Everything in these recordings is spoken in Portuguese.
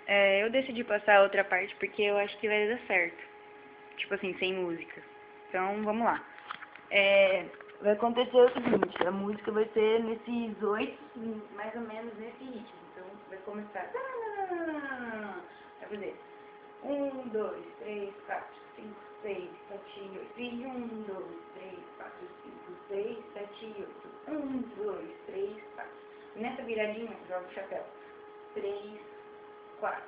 Eu decidi passar a outra parte porque eu acho que vai dar certo. Tipo assim, sem música. Então, vamos lá. Vai acontecer o seguinte, a música vai ser nesses 8, mais ou menos nesse ritmo. Então, vai começar. Vai fazer 1, 2, 3, 4, 5, 6, 7, 8. E 1, 2, 3, 4, 5, 6, 7, 8. 1, 2, 3, 4. Nessa viradinha, joga o chapéu. 3, 4.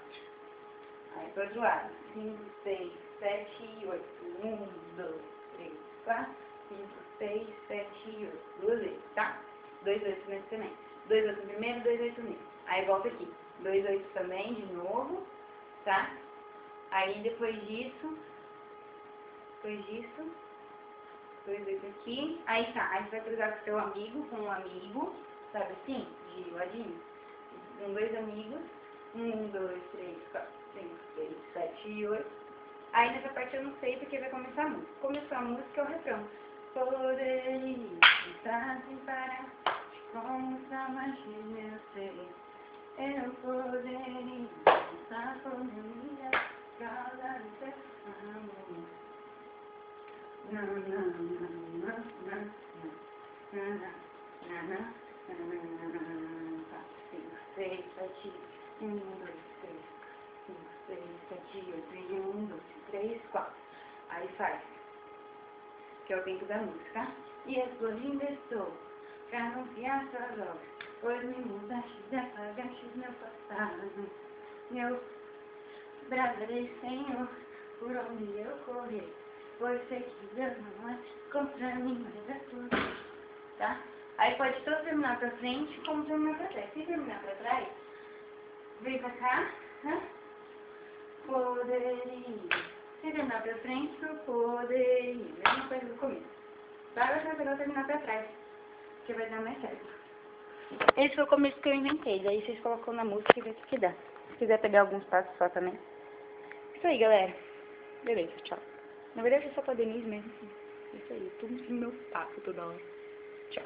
Aí pro outro lado. 5, 6, 7, 8. 1, 2, 3, 4, 5, 6, 7, 8. Duas vezes, tá? 2 8 nesse também. 2 8 no primeiro, 2 8 nesse. Aí volta aqui. 2 8 também, de novo, tá? Aí depois disso, 2 8 aqui. Aí tá, aí você vai cruzar com seu amigo, com um amigo, sabe assim? De ladinho. Com 2 amigos. 1, 2, 3, 4, 5, 6, 7, 8. Aí nessa parte eu não sei porque vai começar a música. Começou a música é o refrão. Poderia estar sem parar, como essa magia eu sei. Eu poderia estar com minha causa do teu amor. Não, não, não, não, não, não, não, não, não. 4, 5, 6, 7, 1, 2, 3, 5, 6, 7, 8. E 1, 2, 3, 4. Aí faz. Que é o tempo da música. E explodindo estou, pra anunciar suas obras, pois me mudaste, apagaste meu passado. Meu brasileiro Senhor, por onde eu correr, pois sei que Deus não é contra mim, mas é tudo, tá? Aí pode tanto terminar pra frente, como terminar pra trás. Se terminar pra trás, vem pra cá, né? Poderia. Se terminar pra frente, eu poderia. Mesma coisa do começo. Vai terminar pra trás, que vai dar mais certo. Esse foi o começo que eu inventei. Daí vocês colocam na música e vê o que dá. Se quiser pegar alguns passos só também. Isso aí, galera. Beleza, tchau. Na verdade é só pra Denise mesmo. Isso aí, tudo no meu papo toda hora. Tchau.